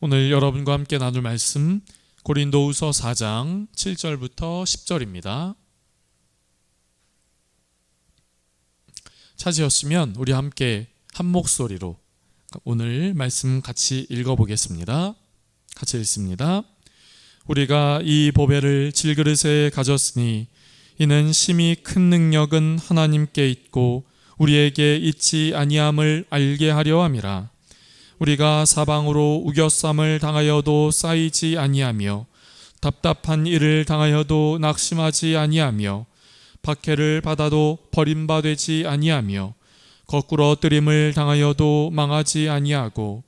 오늘 여러분과 함께 나눌 말씀 고린도후서 4장 7절부터 10절입니다. 찾으셨으면 우리 함께 한 목소리로 오늘 말씀 같이 읽어보겠습니다. 같이 읽습니다. 우리가 이 보배를 질그릇에 가졌으니 이는 심히 큰 능력은 하나님께 있고 우리에게 있지 아니함을 알게 하려 함이라. 우리가 사방으로 우겨쌈을 당하여도 쌓이지 아니하며 답답한 일을 당하여도 낙심하지 아니하며 박해를 받아도 버림받지 아니하며 거꾸러뜨림을 당하여도 망하지 아니하고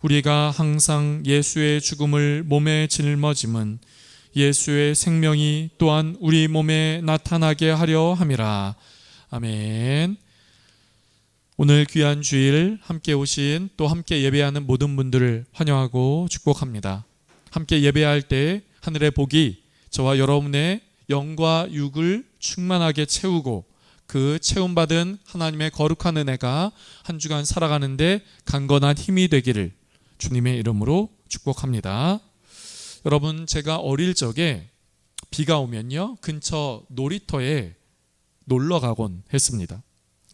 우리가 항상 예수의 죽음을 몸에 짊어짐은 예수의 생명이 또한 우리 몸에 나타나게 하려 함이라. 아멘. 오늘 귀한 주일 함께 오신 또 함께 예배하는 모든 분들을 환영하고 축복합니다. 함께 예배할 때 하늘의 복이 저와 여러분의 영과 육을 충만하게 채우고 그 채움받은 하나님의 거룩한 은혜가 한 주간 살아가는데 강건한 힘이 되기를 주님의 이름으로 축복합니다. 여러분, 제가 어릴 적에 비가 오면요 근처 놀이터에 놀러 가곤 했습니다.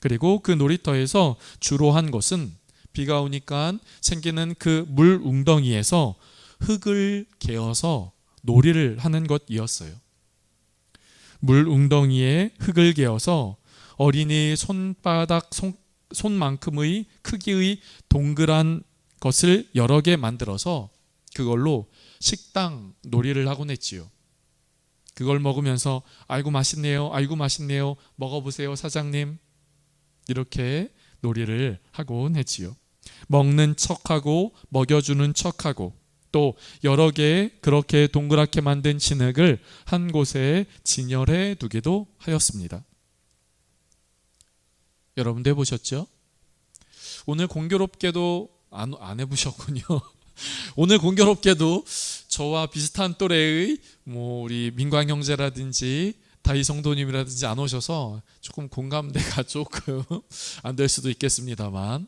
그리고 그 놀이터에서 주로 한 것은 비가 오니까 생기는 그 물 웅덩이에서 흙을 개어서 놀이를 하는 것이었어요. 물 웅덩이에 흙을 개어서 어린이 손만큼의 크기의 동그란 것을 여러 개 만들어서 그걸로 식당 놀이를 하곤 했지요. 그걸 먹으면서 아이고 맛있네요, 아이고 맛있네요, 먹어보세요 사장님, 이렇게 놀이를 하곤 했지요. 먹는 척하고 먹여주는 척하고 또 여러 개의 그렇게 동그랗게 만든 진흙을 한 곳에 진열해 두기도 하였습니다. 여러분도 해보셨죠? 오늘 공교롭게도 안 해보셨군요. 오늘 공교롭게도 저와 비슷한 또래의 우리 민광 형제라든지 다희 성도님이라든지 안 오셔서 조금 공감대가 조금 안 될 수도 있겠습니다만,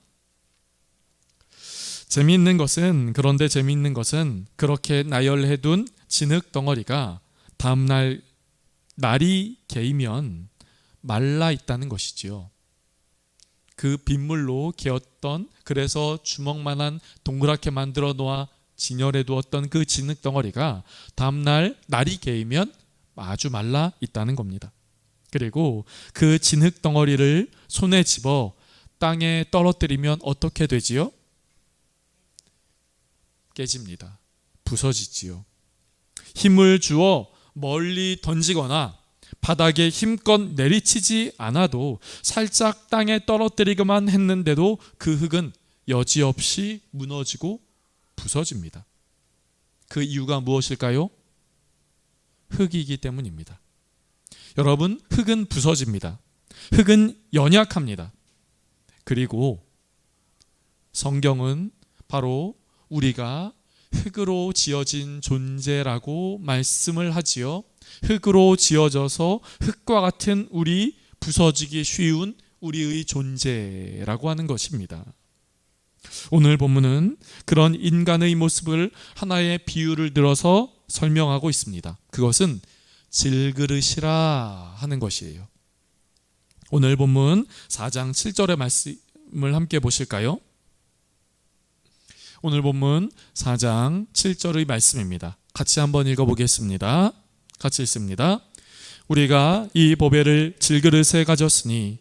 그런데 재미있는 것은 그렇게 나열해둔 진흙 덩어리가 다음날 날이 개이면 말라 있다는 것이지요. 그 빗물로 개었던, 그래서 주먹만한 동그랗게 만들어 놓아 진열해 두었던 그 진흙 덩어리가 다음날 날이 개이면 아주 말라 있다는 겁니다. 그리고 그 진흙 덩어리를 손에 집어 땅에 떨어뜨리면 어떻게 되지요? 깨집니다. 부서지지요. 힘을 주어 멀리 던지거나 바닥에 힘껏 내리치지 않아도 살짝 땅에 떨어뜨리기만 했는데도 그 흙은 여지없이 무너지고 부서집니다. 그 이유가 무엇일까요? 흙이기 때문입니다. 여러분, 흙은 부서집니다. 흙은 연약합니다. 그리고 성경은 바로 우리가 흙으로 지어진 존재라고 말씀을 하지요. 흙으로 지어져서 흙과 같은 우리, 부서지기 쉬운 우리의 존재라고 하는 것입니다. 오늘 본문은 그런 인간의 모습을 하나의 비유를 들어서 설명하고 있습니다. 그것은 질그릇이라 하는 것이에요. 오늘 본문 4장 7절의 말씀을 함께 보실까요? 오늘 본문 4장 7절의 말씀입니다. 같이 한번 읽어보겠습니다. 같이 읽습니다. 우리가 이 보배를 질그릇에 가졌으니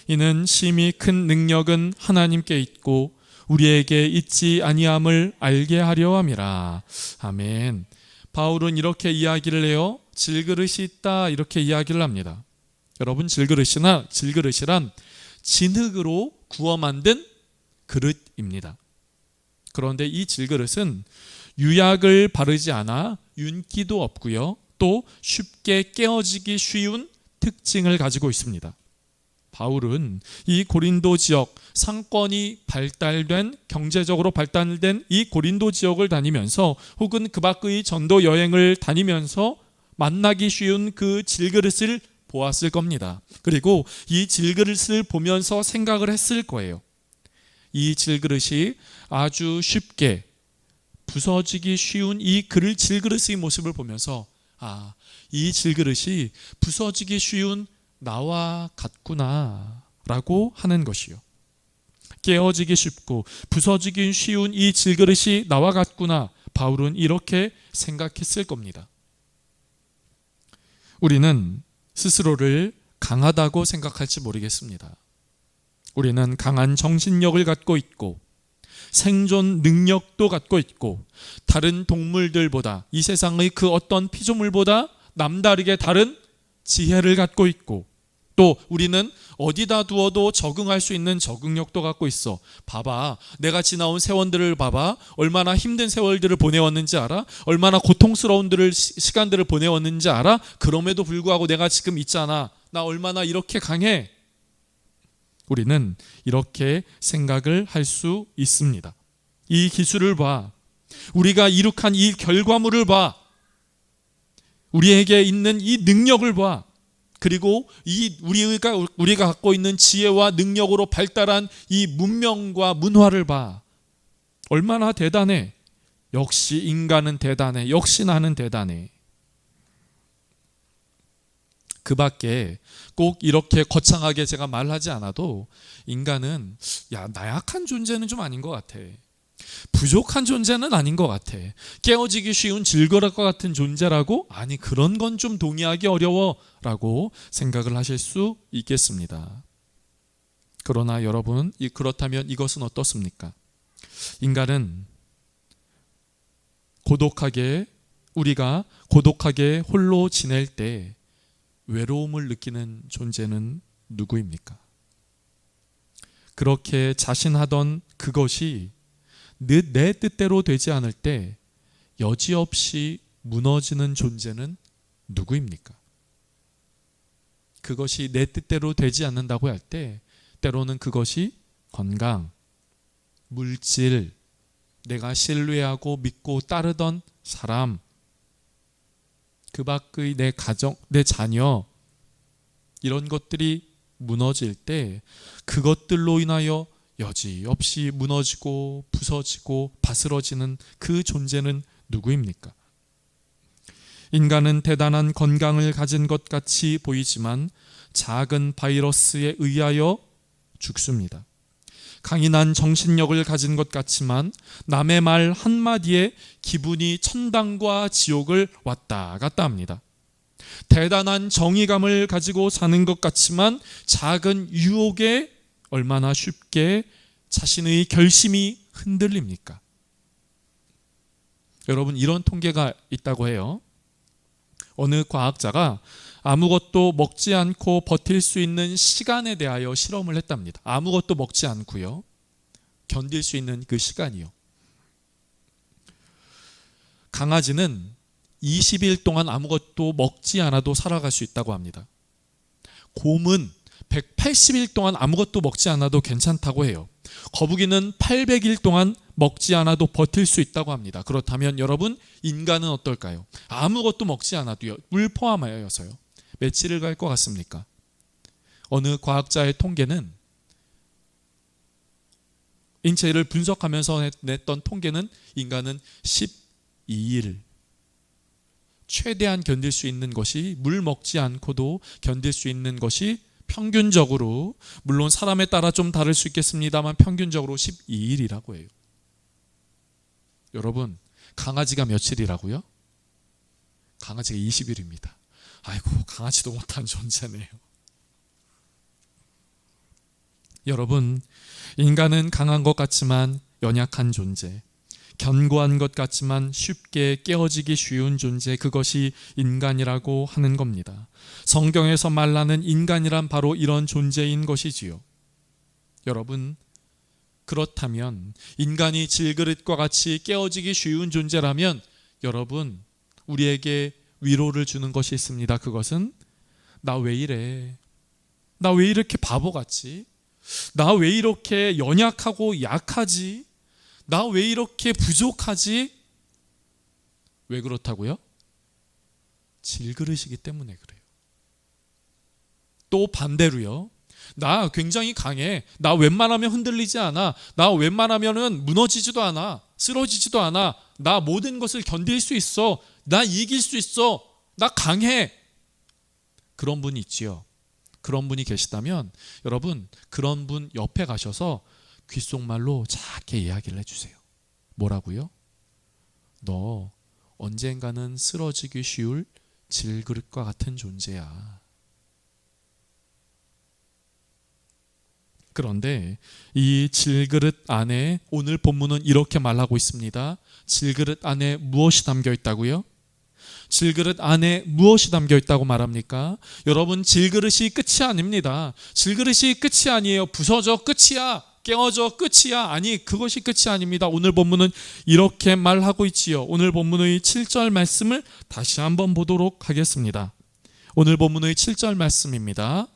이는 심히 큰 능력은 하나님께 있고 우리에게 있지 아니함을 알게 하려 함이라. 아멘. 바울은 이렇게 이야기를 해요. 질그릇이 있다, 이렇게 이야기를 합니다. 여러분, 질그릇이란 진흙으로 구워 만든 그릇입니다. 그런데 이 질그릇은 유약을 바르지 않아 윤기도 없고요, 또 쉽게 깨어지기 쉬운 특징을 가지고 있습니다. 바울은 이 고린도 지역, 상권이 발달된, 경제적으로 발달된 이 고린도 지역을 다니면서 혹은 그 밖의 전도 여행을 다니면서 만나기 쉬운 그 질그릇을 보았을 겁니다. 그리고 이 질그릇을 보면서 생각을 했을 거예요. 이 질그릇이 아주 쉽게 부서지기 쉬운 이 질그릇의 모습을 보면서 이 질그릇이 부서지기 쉬운 나와 같구나 라고 하는 것이요. 깨어지기 쉽고 부서지기 쉬운 이 질그릇이 나와 같구나. 바울은 이렇게 생각했을 겁니다. 우리는 스스로를 강하다고 생각할지 모르겠습니다. 우리는 강한 정신력을 갖고 있고 생존 능력도 갖고 있고 다른 동물들보다 이 세상의 그 어떤 피조물보다 남다르게 다른 지혜를 갖고 있고 또 우리는 어디다 두어도 적응할 수 있는 적응력도 갖고 있어. 봐봐, 내가 지나온 세월들을 봐봐. 얼마나 힘든 세월들을 보내왔는지 알아? 얼마나 고통스러운 시간들을 보내왔는지 알아? 그럼에도 불구하고 내가 지금 있잖아. 나 얼마나 이렇게 강해. 우리는 이렇게 생각을 할 수 있습니다. 이 기술을 봐. 우리가 이룩한 이 결과물을 봐. 우리에게 있는 이 능력을 봐. 그리고 우리가 갖고 있는 지혜와 능력으로 발달한 이 문명과 문화를 봐. 얼마나 대단해. 역시 인간은 대단해. 역시 나는 대단해. 그 밖에 꼭 이렇게 거창하게 제가 말하지 않아도 인간은 나약한 존재는 좀 아닌 것 같아. 부족한 존재는 아닌 것 같아. 깨어지기 쉬운 질거릴 것 같은 존재라고? 아니, 그런 건 좀 동의하기 어려워 라고 생각을 하실 수 있겠습니다. 그러나 여러분, 그렇다면 이것은 어떻습니까? 인간은 우리가 고독하게 홀로 지낼 때 외로움을 느끼는 존재는 누구입니까? 그렇게 자신하던 그것이 내 뜻대로 되지 않을 때 여지없이 무너지는 존재는 누구입니까? 그것이 내 뜻대로 되지 않는다고 할 때 때로는 그것이 건강, 물질, 내가 신뢰하고 믿고 따르던 사람, 그 밖의 내 가정, 내 자녀, 이런 것들이 무너질 때 그것들로 인하여 여지없이 무너지고 부서지고 바스러지는 그 존재는 누구입니까? 인간은 대단한 건강을 가진 것 같이 보이지만 작은 바이러스에 의하여 죽습니다. 강인한 정신력을 가진 것 같지만 남의 말 한마디에 기분이 천당과 지옥을 왔다 갔다 합니다. 대단한 정의감을 가지고 사는 것 같지만 작은 유혹에 얼마나 쉽게 자신의 결심이 흔들립니까? 여러분, 이런 통계가 있다고 해요. 어느 과학자가 아무것도 먹지 않고 버틸 수 있는 시간에 대하여 실험을 했답니다. 아무것도 먹지 않고요. 견딜 수 있는 그 시간이요. 강아지는 20일 동안 아무것도 먹지 않아도 살아갈 수 있다고 합니다. 곰은 180일 동안 아무것도 먹지 않아도 괜찮다고 해요. 거북이는 800일 동안 먹지 않아도 버틸 수 있다고 합니다. 그렇다면 여러분, 인간은 어떨까요? 아무것도 먹지 않아도요, 물 포함하여서요, 며칠을 갈 것 같습니까? 어느 과학자의 통계는, 인체를 분석하면서 냈던 통계는 인간은 12일, 최대한 견딜 수 있는 것이, 물 먹지 않고도 견딜 수 있는 것이 평균적으로, 물론 사람에 따라 좀 다를 수 있겠습니다만 평균적으로 12일이라고 해요. 여러분, 강아지가 며칠이라고요? 강아지가 20일입니다. 아이고, 강아지도 못한 존재네요. 여러분, 인간은 강한 것 같지만 연약한 존재, 견고한 것 같지만 쉽게 깨어지기 쉬운 존재, 그것이 인간이라고 하는 겁니다. 성경에서 말하는 인간이란 바로 이런 존재인 것이지요. 여러분, 그렇다면 인간이 질그릇과 같이 깨어지기 쉬운 존재라면 여러분, 우리에게 위로를 주는 것이 있습니다. 그것은 나 왜 이래? 나 왜 이렇게 바보같지? 나 왜 이렇게 연약하고 약하지? 나 왜 이렇게 부족하지? 왜 그렇다고요? 질그릇이기 때문에 그래요. 또 반대로요, 나 굉장히 강해. 나 웬만하면 흔들리지 않아. 나 웬만하면은 무너지지도 않아. 쓰러지지도 않아. 나 모든 것을 견딜 수 있어. 나 이길 수 있어. 나 강해. 그런 분이 있지요. 그런 분이 계시다면 여러분, 그런 분 옆에 가셔서 귓속말로 작게 이야기를 해주세요. 뭐라고요? 너 언젠가는 쓰러지기 쉬울 질그릇과 같은 존재야. 그런데 이 질그릇 안에 오늘 본문은 이렇게 말하고 있습니다. 질그릇 안에 무엇이 담겨 있다고요? 질그릇 안에 무엇이 담겨 있다고 말합니까? 여러분, 질그릇이 끝이 아닙니다. 질그릇이 끝이 아니에요. 부서져 끝이야. 깨어져 끝이야. 아니, 그것이 끝이 아닙니다. 오늘 본문은 이렇게 말하고 있지요. 오늘 본문의 7절 말씀을 다시 한번 보도록 하겠습니다. 오늘 본문의 7절 말씀입니다.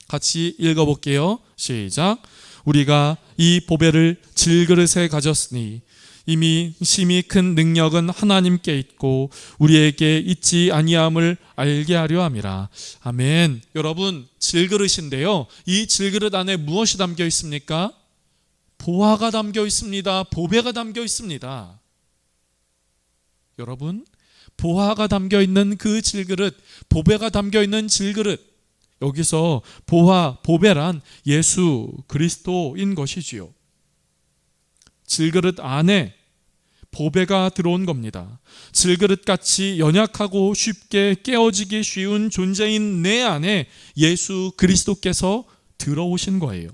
같이 읽어볼게요. 시작. 우리가 이 보배를 질그릇에 가졌으니 이미 심히 큰 능력은 하나님께 있고 우리에게 있지 아니함을 알게 하려 함이라. 아멘. 여러분, 질그릇인데요, 이 질그릇 안에 무엇이 담겨 있습니까? 보화가 담겨 있습니다. 보배가 담겨 있습니다. 여러분, 보화가 담겨 있는 그 질그릇, 보배가 담겨 있는 질그릇, 여기서 보화, 보배란 예수 그리스도인 것이지요. 질그릇 안에 보배가 들어온 겁니다. 질그릇같이 연약하고 쉽게 깨어지기 쉬운 존재인 내 안에 예수 그리스도께서 들어오신 거예요.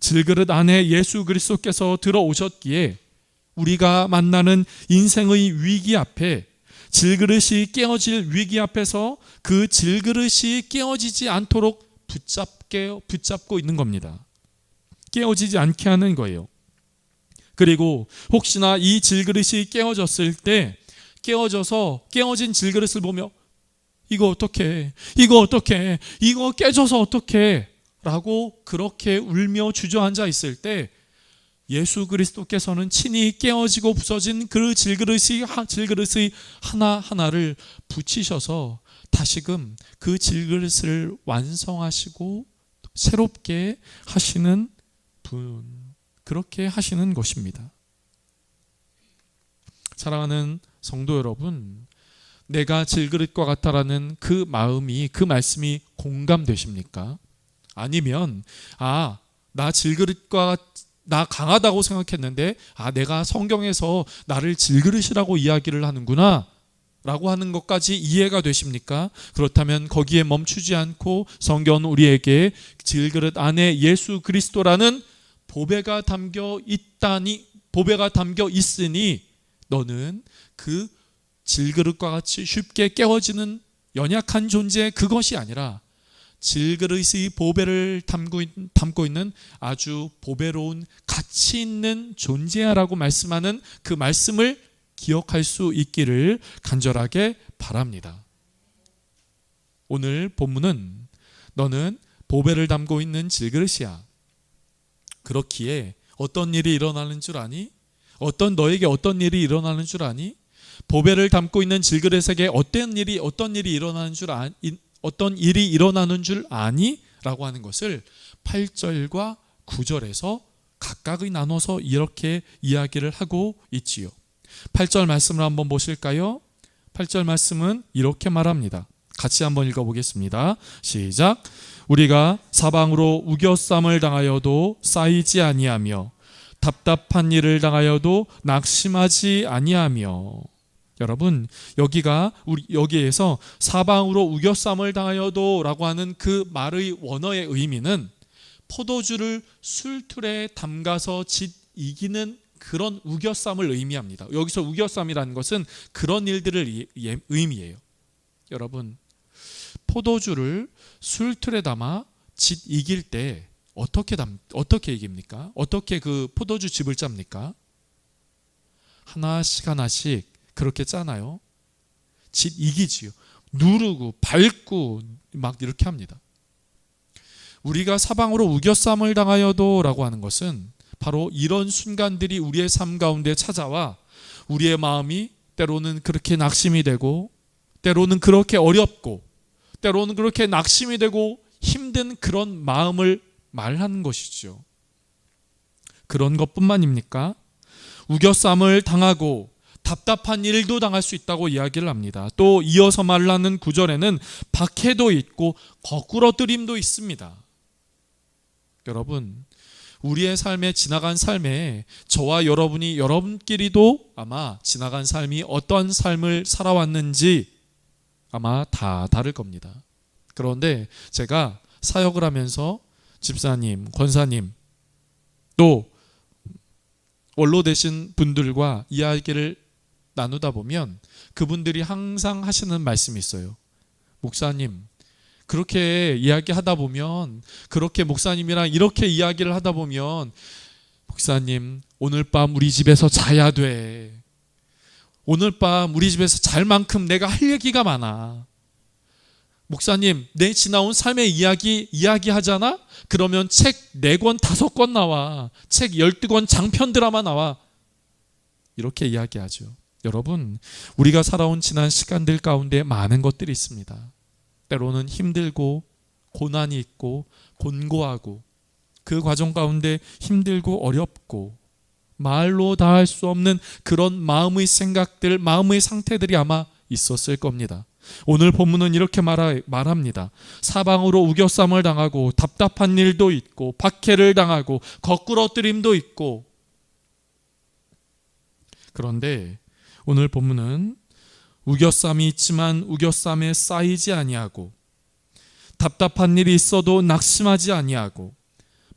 질그릇 안에 예수 그리스도께서 들어오셨기에 우리가 만나는 인생의 위기 앞에, 질그릇이 깨어질 위기 앞에서 그 질그릇이 깨어지지 않도록 붙잡고 있는 겁니다. 깨어지지 않게 하는 거예요. 그리고 혹시나 이 질그릇이 깨어졌을 때, 깨어져서 깨어진 질그릇을 보며 이거 어떡해, 이거 어떡해, 이거 깨져서 어떡해 라고 그렇게 울며 주저앉아 있을 때 예수 그리스도께서는 친히 깨어지고 부서진 그 질그릇의 하나하나를 붙이셔서 다시금 그 질그릇을 완성하시고 새롭게 하시는 분, 그렇게 하시는 것입니다. 사랑하는 성도 여러분, 내가 질그릇과 같다라는 그 마음이, 그 말씀이 공감되십니까? 아니면 나 질그릇과 나 강하다고 생각했는데 내가 성경에서 나를 질그릇이라고 이야기를 하는구나 라고 하는 것까지 이해가 되십니까? 그렇다면 거기에 멈추지 않고 성경은 우리에게 질그릇 안에 예수 그리스도라는 보배가 담겨 있으니 너는 그 질그릇과 같이 쉽게 깨어지는 연약한 존재, 그것이 아니라 질그릇의 보배를 담고 있는 아주 보배로운 가치 있는 존재야라고 말씀하는 그 말씀을 기억할 수 있기를 간절하게 바랍니다. 오늘 본문은 너는 보배를 담고 있는 질그릇이야. 그렇기에 어떤 일이 일어나는 줄 아니? 너에게 어떤 일이 일어나는 줄 아니? 보배를 담고 있는 질그릇에게 어떤 일이 일어나는 줄 아니? 라고 하는 것을 8절과 9절에서 각각의 나눠서 이렇게 이야기를 하고 있지요. 8절 말씀을 한번 보실까요? 8절 말씀은 이렇게 말합니다. 같이 한번 읽어보겠습니다. 시작. 우리가 사방으로 우겨쌈을 당하여도 쌓이지 아니하며 답답한 일을 당하여도 낙심하지 아니하며. 여러분, 여기에서 사방으로 우겨쌈을 당하여도 라고 하는 그 말의 원어의 의미는 포도주를 술틀에 담가서 짓 이기는 그런 우겨쌈을 의미합니다. 여기서 우겨쌈이라는 것은 그런 일들을 의미해요. 여러분, 포도주를 술틀에 담아 짓 이길 때 어떻게 이깁니까? 어떻게 그 포도주 즙을 짭니까? 하나씩 그렇게 짜나요? 짓 이기지요. 누르고 밟고 막 이렇게 합니다. 우리가 사방으로 우겨쌈을 당하여도 라고 하는 것은 바로 이런 순간들이 우리의 삶 가운데 찾아와 우리의 마음이 때로는 그렇게 낙심이 되고, 때로는 그렇게 어렵고, 때로는 그렇게 낙심이 되고 힘든 그런 마음을 말하는 것이죠. 그런 것뿐만입니까? 우겨쌈을 당하고 답답한 일도 당할 수 있다고 이야기를 합니다. 또 이어서 말하는 구절에는 박해도 있고 거꾸러뜨림도 있습니다. 여러분, 우리의 삶에 지나간 삶에 저와 여러분이 여러분끼리도 아마 지나간 삶이 어떤 삶을 살아왔는지 아마 다 다를 겁니다. 그런데 제가 사역을 하면서 집사님, 권사님, 또 원로 되신 분들과 이야기를 나누다 보면 그분들이 항상 하시는 말씀이 있어요. 목사님, 그렇게 이야기하다 보면, 그렇게 목사님이랑 이렇게 이야기를 하다 보면, 목사님, 오늘 밤 우리 집에서 자야 돼. 오늘 밤 우리 집에서 잘 만큼 내가 할 얘기가 많아. 목사님, 내 지나온 삶의 이야기하잖아? 그러면 책 4권, 5권 나와. 책 12권 장편 드라마 나와. 이렇게 이야기하죠. 여러분, 우리가 살아온 지난 시간들 가운데 많은 것들이 있습니다. 때로는 힘들고 고난이 있고 곤고하고 그 과정 가운데 힘들고 어렵고 말로 다 할 수 없는 그런 마음의 생각들, 마음의 상태들이 아마 있었을 겁니다. 오늘 본문은 이렇게 말합니다. 사방으로 우겨쌈을 당하고 답답한 일도 있고 박해를 당하고 거꾸러뜨림도 있고. 그런데 오늘 본문은 우겨쌈이 있지만 우겨쌈에 쌓이지 아니하고 답답한 일이 있어도 낙심하지 아니하고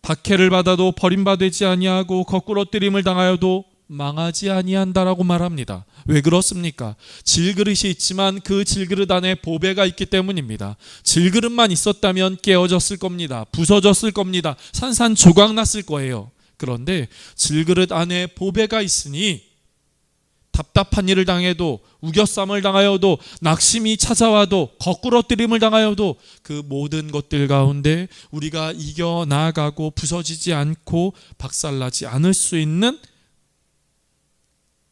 박해를 받아도 버림받지 아니하고 거꾸러뜨림을 당하여도 망하지 아니한다라고 말합니다. 왜 그렇습니까? 질그릇이 있지만 그 질그릇 안에 보배가 있기 때문입니다. 질그릇만 있었다면 깨어졌을 겁니다. 부서졌을 겁니다. 산산조각 났을 거예요. 그런데 질그릇 안에 보배가 있으니 답답한 일을 당해도 우겨쌈을 당하여도 낙심이 찾아와도 거꾸러뜨림을 당하여도 그 모든 것들 가운데 우리가 이겨나가고 부서지지 않고 박살나지 않을 수 있는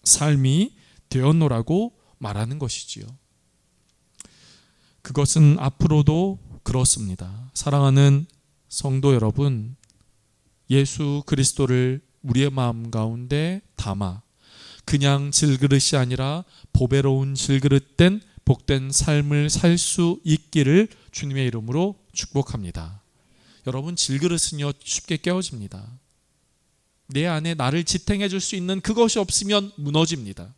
삶이 되었노라고 말하는 것이지요. 그것은 앞으로도 그렇습니다. 사랑하는 성도 여러분, 예수 그리스도를 우리의 마음 가운데 담아 그냥 질그릇이 아니라 보배로운 질그릇된 복된 삶을 살 수 있기를 주님의 이름으로 축복합니다. 여러분, 질그릇은요 쉽게 깨어집니다. 내 안에 나를 지탱해 줄 수 있는 그것이 없으면 무너집니다.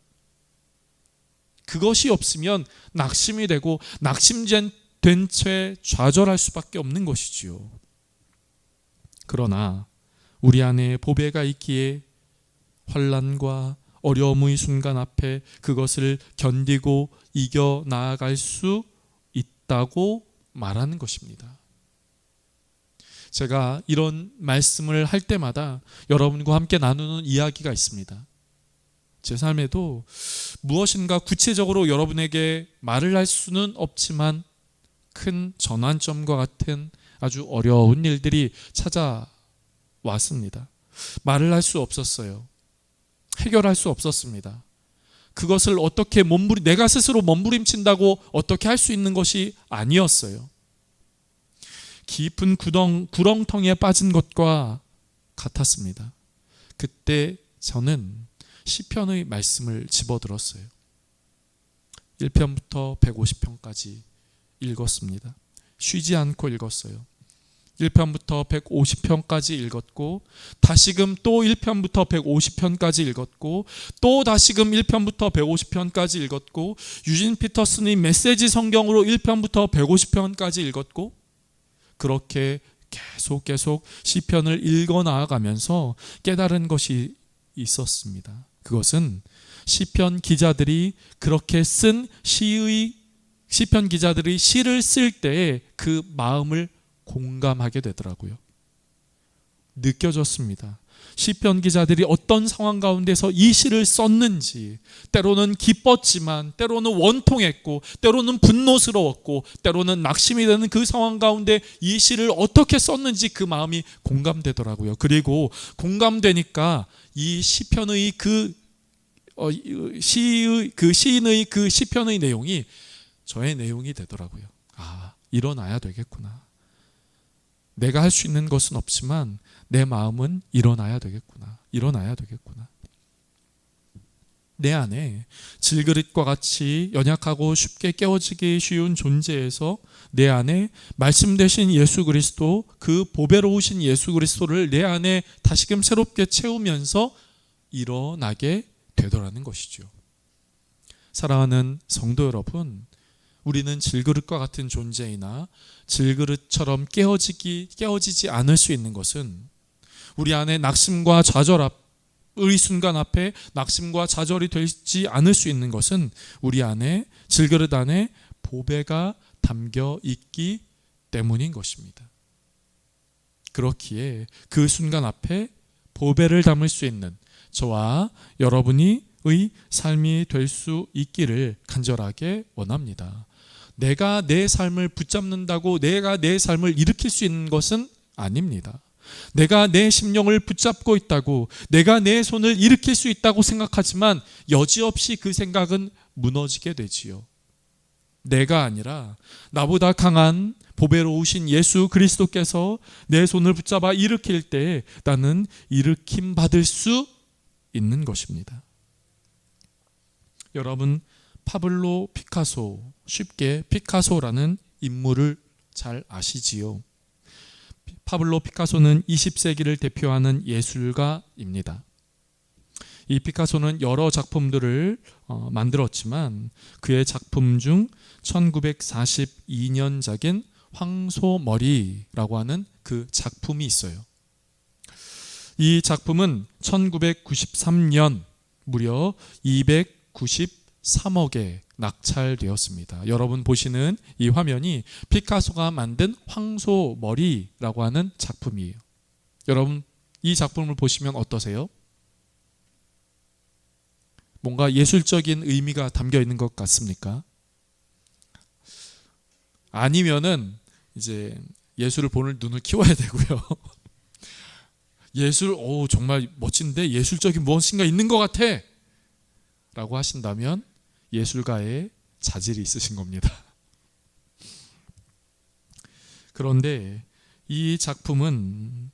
그것이 없으면 낙심이 되고 낙심된 채 좌절할 수밖에 없는 것이지요. 그러나 우리 안에 보배가 있기에 환난과 어려움의 순간 앞에 그것을 견디고 이겨 나아갈 수 있다고 말하는 것입니다. 제가 이런 말씀을 할 때마다 여러분과 함께 나누는 이야기가 있습니다. 제 삶에도 무엇인가 구체적으로 여러분에게 말을 할 수는 없지만 큰 전환점과 같은 아주 어려운 일들이 찾아왔습니다. 말을 할 수 없었어요. 해결할 수 없었습니다. 그것을 어떻게 내가 스스로 몸부림친다고 어떻게 할 수 있는 것이 아니었어요. 깊은 구렁텅이에 빠진 것과 같았습니다. 그때 저는 시편의 말씀을 집어들었어요. 1편부터 150편까지 읽었습니다. 쉬지 않고 읽었어요. 1편부터 150편까지 읽었고 다시금 또 1편부터 150편까지 읽었고 또 다시금 1편부터 150편까지 읽었고 유진 피터슨의 메시지 성경으로 1편부터 150편까지 읽었고 그렇게 계속 시편을 읽어 나아가면서 깨달은 것이 있었습니다. 그것은 시편 기자들이 그렇게 쓴 시편 기자들이 시를 쓸 때의 그 마음을 공감하게 되더라고요. 느껴졌습니다. 시편 기자들이 어떤 상황 가운데서 이 시를 썼는지, 때로는 기뻤지만 때로는 원통했고 때로는 분노스러웠고 때로는 낙심이 되는 그 상황 가운데 이 시를 어떻게 썼는지 그 마음이 공감되더라고요. 그리고 공감되니까 이 시편의 시인의 그 시편의 내용이 저의 내용이 되더라고요. 일어나야 되겠구나. 내가 할 수 있는 것은 없지만 내 마음은 일어나야 되겠구나. 일어나야 되겠구나. 내 안에 질그릇과 같이 연약하고 쉽게 깨어지기 쉬운 존재에서 내 안에 말씀 되신 예수 그리스도, 그 보배로우신 예수 그리스도를 내 안에 다시금 새롭게 채우면서 일어나게 되더라는 것이죠. 사랑하는 성도 여러분, 우리는 질그릇과 같은 존재이나 질그릇처럼 깨어지지 않을 수 있는 것은 우리 안에 낙심과 좌절 의 순간 앞에 낙심과 좌절이 되지 않을 수 있는 것은 우리 안에 질그릇 안에 보배가 담겨 있기 때문인 것입니다. 그렇기에 그 순간 앞에 보배를 담을 수 있는 저와 여러분의 삶이 될 수 있기를 간절하게 원합니다. 내가 내 삶을 붙잡는다고 내가 내 삶을 일으킬 수 있는 것은 아닙니다. 내가 내 심령을 붙잡고 있다고, 내가 내 손을 일으킬 수 있다고 생각하지만 여지없이 그 생각은 무너지게 되지요. 내가 아니라 나보다 강한 보배로우신 예수 그리스도께서 내 손을 붙잡아 일으킬 때 나는 일으킴 받을 수 있는 것입니다. 여러분, 파블로 피카소, 쉽게 피카소라는 인물을 잘 아시지요. 파블로 피카소는 20세기를 대표하는 예술가입니다. 이 피카소는 여러 작품들을 만들었지만 그의 작품 중 1942년작인 황소머리라고 하는 그 작품이 있어요. 이 작품은 1993년 무려 293억에 낙찰되었습니다. 여러분 보시는 이 화면이 피카소가 만든 황소머리라고 하는 작품이에요. 여러분 이 작품을 보시면 어떠세요? 뭔가 예술적인 의미가 담겨 있는 것 같습니까? 아니면은 이제 예술을 보는 눈을 키워야 되고요. 예술, 정말 멋진데 예술적인 무엇인가 있는 것 같아 라고 하신다면 예술가의 자질이 있으신 겁니다. 그런데 이 작품이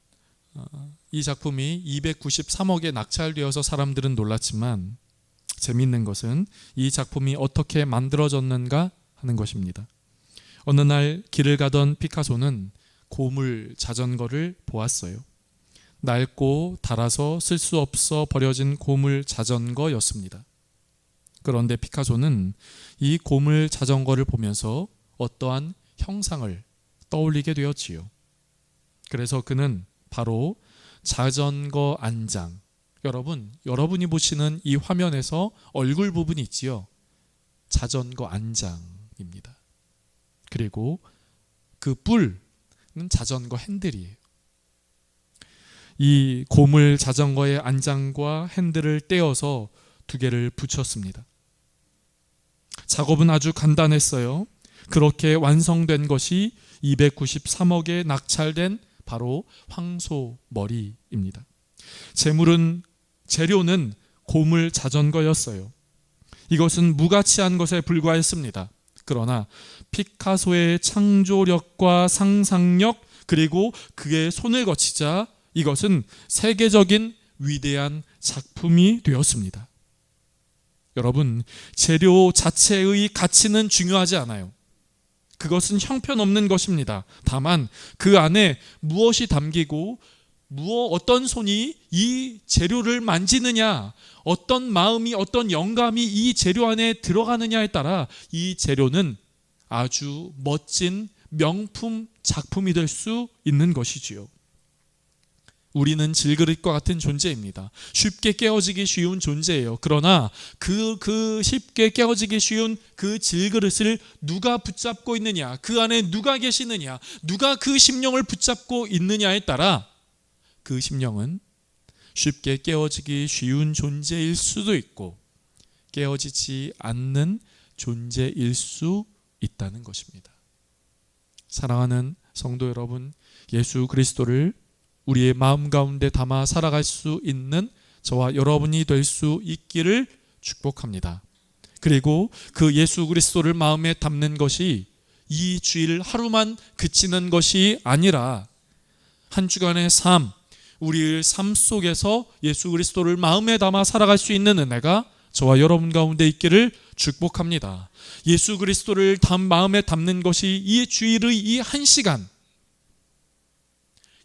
293억에 낙찰되어서 사람들은 놀랐지만 재미있는 것은 이 작품이 어떻게 만들어졌는가 하는 것입니다. 어느 날 길을 가던 피카소는 고물 자전거를 보았어요. 낡고 닳아서 쓸 수 없어 버려진 고물 자전거였습니다. 그런데 피카소는 이 고물 자전거를 보면서 어떠한 형상을 떠올리게 되었지요. 그래서 그는 바로 자전거 안장, 여러분이 보시는 이 화면에서 얼굴 부분이 있지요. 자전거 안장입니다. 그리고 그 뿔은 자전거 핸들이에요. 이 고물 자전거의 안장과 핸들을 떼어서 두 개를 붙였습니다. 작업은 아주 간단했어요. 그렇게 완성된 것이 293억에 낙찰된 바로 황소머리입니다. 재료는 고물 자전거였어요. 이것은 무가치한 것에 불과했습니다. 그러나 피카소의 창조력과 상상력 그리고 그의 손을 거치자 이것은 세계적인 위대한 작품이 되었습니다. 여러분, 재료 자체의 가치는 중요하지 않아요. 그것은 형편없는 것입니다. 다만 그 안에 무엇이 담기고 어떤 손이 이 재료를 만지느냐, 어떤 마음이, 어떤 영감이 이 재료 안에 들어가느냐에 따라 이 재료는 아주 멋진 명품 작품이 될 수 있는 것이지요. 우리는 질그릇과 같은 존재입니다. 쉽게 깨어지기 쉬운 존재예요. 그러나 그 쉽게 깨어지기 쉬운 그 질그릇을 누가 붙잡고 있느냐, 그 안에 누가 계시느냐, 누가 그 심령을 붙잡고 있느냐에 따라 그 심령은 쉽게 깨어지기 쉬운 존재일 수도 있고 깨어지지 않는 존재일 수 있다는 것입니다. 사랑하는 성도 여러분, 예수 그리스도를 우리의 마음 가운데 담아 살아갈 수 있는 저와 여러분이 될 수 있기를 축복합니다. 그리고 그 예수 그리스도를 마음에 담는 것이 이 주일 하루만 그치는 것이 아니라 한 주간의 삶, 우리의 삶 속에서 예수 그리스도를 마음에 담아 살아갈 수 있는 은혜가 저와 여러분 가운데 있기를 축복합니다. 예수 그리스도를 마음에 담는 것이 이 주일의 이 1시간,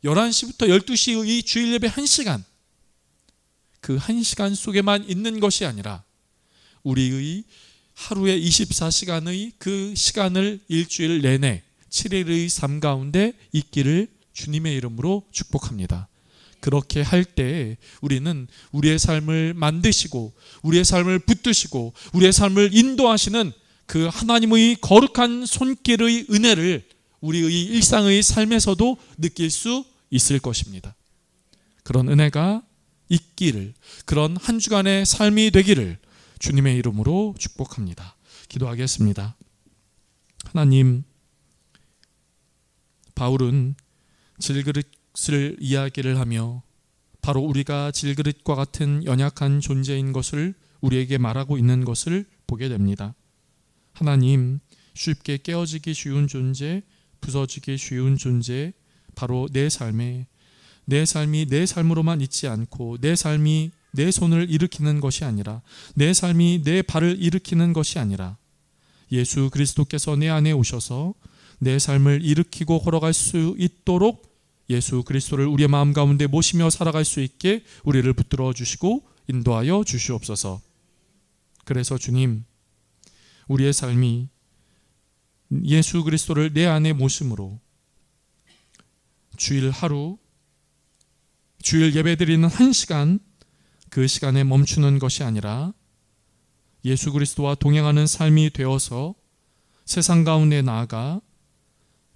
11시부터 12시의 이 주일 예배 1시간, 그 1시간 속에만 있는 것이 아니라 우리의 하루에 24시간의 그 시간을 일주일 내내 7일의 삶 가운데 있기를 주님의 이름으로 축복합니다. 그렇게 할 때 우리는 우리의 삶을 만드시고 우리의 삶을 붙드시고 우리의 삶을 인도하시는 그 하나님의 거룩한 손길의 은혜를 우리의 일상의 삶에서도 느낄 수 있을 것입니다. 그런 은혜가 있기를, 그런 한 주간의 삶이 되기를 주님의 이름으로 축복합니다. 기도하겠습니다. 하나님, 바울은 질그릇을 이야기를 하며 바로 우리가 질그릇과 같은 연약한 존재인 것을 우리에게 말하고 있는 것을 보게 됩니다. 하나님, 쉽게 깨어지기 쉬운 존재, 부서지기 쉬운 존재, 바로 내 삶이 내 삶으로만 있지 않고 내 삶이 내 손을 일으키는 것이 아니라 내 삶이 내 발을 일으키는 것이 아니라 예수 그리스도께서 내 안에 오셔서 내 삶을 일으키고 걸어갈 수 있도록 예수 그리스도를 우리의 마음 가운데 모시며 살아갈 수 있게 우리를 붙들어 주시고 인도하여 주시옵소서. 그래서 주님, 우리의 삶이 예수 그리스도를 내 안에 모심으로 주일 하루, 주일 예배드리는 1시간, 그 시간에 멈추는 것이 아니라 예수 그리스도와 동행하는 삶이 되어서 세상 가운데 나아가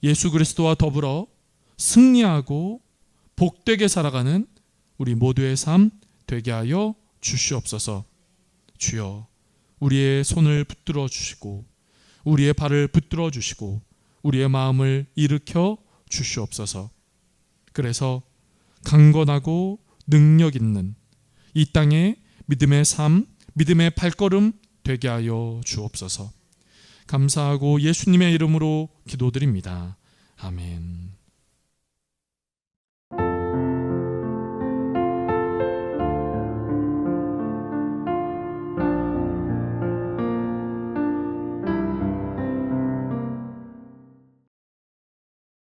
예수 그리스도와 더불어 승리하고 복되게 살아가는 우리 모두의 삶 되게 하여 주시옵소서. 주여, 우리의 손을 붙들어 주시고 우리의 발을 붙들어 주시고 우리의 마음을 일으켜 주시옵소서. 그래서 강건하고 능력 있는 이 땅의 믿음의 삶, 믿음의 발걸음 되게 하여 주옵소서. 감사하고 예수님의 이름으로 기도드립니다. 아멘.